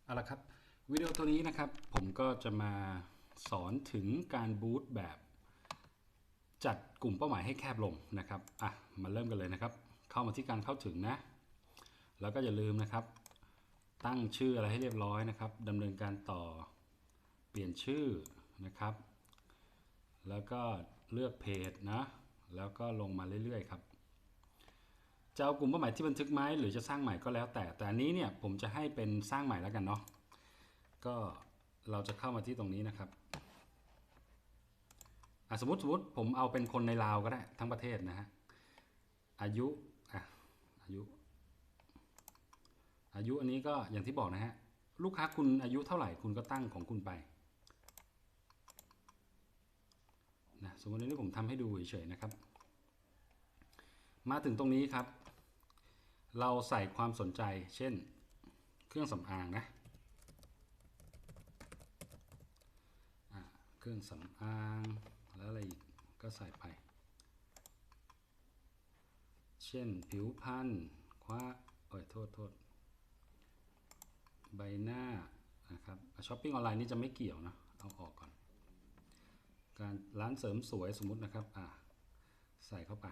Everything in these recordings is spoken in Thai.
เอาละครับวิดีโอตัวนี้นะครับผมก็จะมาสอนถึงการบูตแบบจัดกลุ่มเป้าหมายให้แคบลงนะครับมาเริ่มกันเลยนะครับเข้ามาที่การเข้าถึงนะแล้วก็อย่าลืมนะครับตั้งชื่ออะไรให้เรียบร้อยนะครับดำเนินการต่อเปลี่ยนชื่อนะครับแล้วก็เลือกเพจนะแล้วก็ลงมาเรื่อยๆครับจะเอากลุ่มเป้าหมายที่บันทึกไหมหรือจะสร้างใหม่ก็แล้วแต่อันนี้เนี่ยผมจะให้เป็นสร้างใหม่แล้วกันเนาะก็เราจะเข้ามาที่ตรงนี้นะครับสมมติผมเอาเป็นคนในลาวก็ได้ทั้งประเทศนะฮะอายุอายุอายุอันนี้ก็อย่างที่บอกนะฮะลูกค้าคุณอายุเท่าไหร่คุณก็ตั้งของคุณไปนะสมมตินี้ผมทำให้ดูเฉยๆนะครับมาถึงตรงนี้ครับเราใส่ความสนใจเช่นเครื่องสำอางนะเครื่องสำอางแล้วอะไรอีกก็ใส่ไปเช่นผิวพรรณคว้าโทษใบหน้านะครับช้อปปิ้งออนไลน์นี่จะไม่เกี่ยวนะเอาออกก่อนการร้านเสริมสวยสมมุตินะครับใส่เข้าไป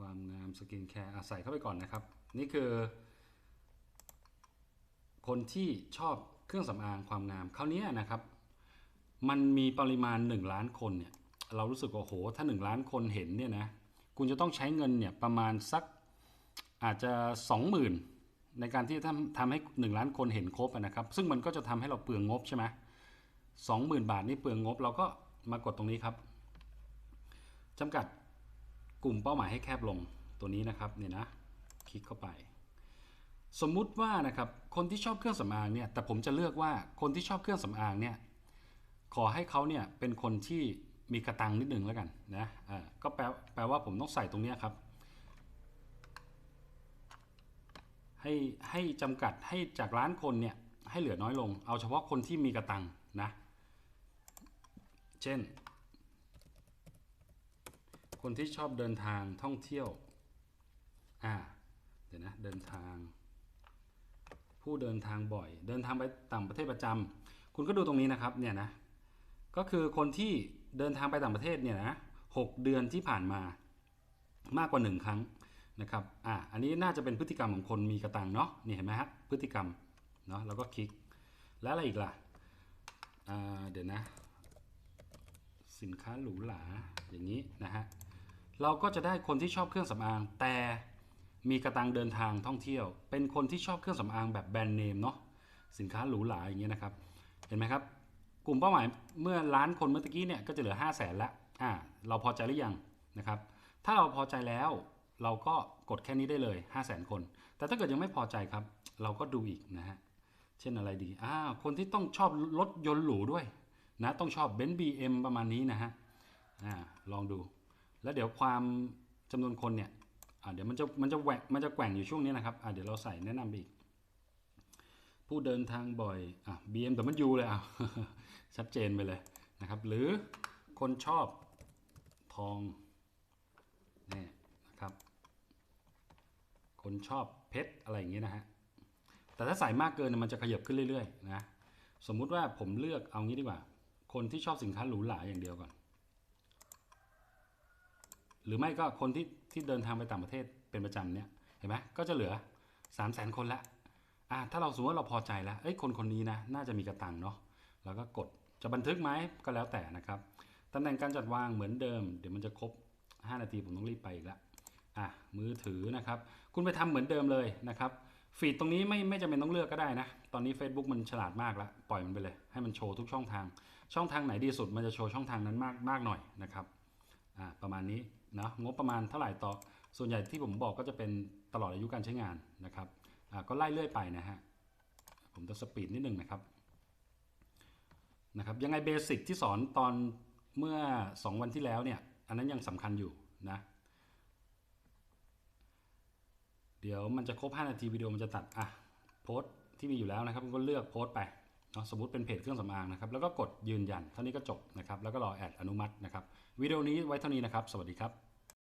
ความงามสกินแคร์ใส่เข้าไปก่อนนะครับนี่คือคนที่ชอบเครื่องสำอางความงามคราวนี้นะครับมันมีปริมาณ1ล้านคนเนี่ยเรารู้สึกว่าโหถ้า1ล้านคนเห็นเนี่ยนะคุณจะต้องใช้เงินเนี่ยประมาณสักอาจจะ20,000ในการที่ทำให้1ล้านคนเห็นครบนะครับซึ่งมันก็จะทำให้เราเปลืองงบใช่ไหม20,000 บาทนี่เปลืองงบเราก็มากดตรงนี้ครับจำกัดกลุ่มเป้าหมายให้แคบลงตัวนี้นะครับเนี่ยนะคลิกเข้าไปสมมุติว่านะครับคนที่ชอบเครื่องสำอางเนี่ยแต่ผมจะเลือกว่าคนที่ชอบเครื่องสำอางเนี่ยขอให้เขาเนี่ยเป็นคนที่มีกระตังนิดนึงแล้วกันนะก็แปลว่าผมต้องใส่ตรงนี้ครับให้จำกัดให้จากล้านคนเนี่ยให้เหลือน้อยลงเอาเฉพาะคนที่มีกระตังนะเช่นคนที่ชอบเดินทางท่องเที่ยวเดี๋ยวนะเดินทางผู้เดินทางบ่อยเดินทางไปต่างประเทศประจำคุณก็ดูตรงนี้นะครับเนี่ยนะก็คือคนที่เดินทางไปต่างประเทศเนี่ยนะ6 เดือนที่ผ่านมามากกว่า1ครั้งนะครับอันนี้น่าจะเป็นพฤติกรรมของคนมีกระตังเนาะนี่เห็นไหมครับพฤติกรรมเนาะแล้วก็คลิกแล้วอะไรอีกล่ะเดี๋ยวนะสินค้าหรูหราอย่างนี้นะฮะเราก็จะได้คนที่ชอบเครื่องสำอางแต่มีกระตังเดินทางท่องเที่ยวเป็นคนที่ชอบเครื่องสำอางแบบแบรนด์เนมเนาะสินค้าหรูหราอย่างเงี้ยนะครับเห็นไหมครับกลุ่มเป้าหมายเมื่อล้านคนเมื่อกี้เนี่ยก็จะเหลือ500,000ละเราพอใจหรือยังนะครับถ้าเราพอใจแล้วเราก็กดแค่นี้ได้เลย500,000 คนแต่ถ้าเกิดยังไม่พอใจครับเราก็ดูอีกนะฮะเช่นอะไรดีคนที่ต้องชอบรถยนต์หรูด้วยนะต้องชอบเบนซ์บีเอ็มประมาณนี้นะฮะลองดูแล้วเดี๋ยวความจำนวนคนเนี่ยเดี๋ยวมันจะแกว่งอยู่ช่วงนี้นะครับเดี๋ยวเราใส่แนะนำอีกผู้เดินทางบ่อยBMW เลยชัดเจนไปเลยนะครับหรือคนชอบทองนี่นะครับคนชอบเพชรอะไรอย่างเงี้ยนะฮะแต่ถ้าใส่มากเกินมันจะขยับขึ้นเรื่อยๆนะสมมุติว่าผมเลือกเอางี้ดีกว่าคนที่ชอบสินค้าหรูหราอย่างเดียวก่อนหรือไม่ก็คนที่เดินทางไปต่างประเทศเป็นประจำเนี่ยเห็นไหมก็จะเหลือ300,000 คนละถ้าเราสมมติว่าเราพอใจแล้วคนนี้นะน่าจะมีกระตังเนาะแล้วก็กดจะบันทึกไหมก็แล้วแต่นะครับตำแหน่งการจัดวางเหมือนเดิมเดี๋ยวมันจะครบ5 นาทีผมต้องรีบไปอีกแล้วมือถือนะครับคุณไปทำเหมือนเดิมเลยนะครับฟีดตรงนี้ไม่จำเป็นต้องเลือกก็ได้นะตอนนี้ Facebook มันฉลาดมากแล้วปล่อยมันไปเลยให้มันโชว์ทุกช่องทางไหนดีสุดมันจะโชว์ช่องทางนั้นมากหน่อยนะครับประมาณนี้นะงบประมาณเท่าไหร่ต่อส่วนใหญ่ที่ผมบอกก็จะเป็นตลอดอายุการใช้งานนะครับก็ไล่เรื่อยไปนะฮะผมจะสปีดนิดนึงนะครับยังไงเบสิกที่สอนตอนเมื่อ2 วันที่แล้วเนี่ยอันนั้นยังสำคัญอยู่นะเดี๋ยวมันจะครบ5 นาทีวิดีโอมันจะตัดโพสต์ที่มีอยู่แล้วนะครับก็เลือกโพสต์ไปเนาะสมมติเป็นเพจเครื่องสำอางนะครับแล้วก็กดยืนยันเท่านี้ก็จบนะครับแล้วก็รอแอดอนุมัตินะครับวิดีโอนี้ไว้เท่านี้นะครับสวัสดีครับ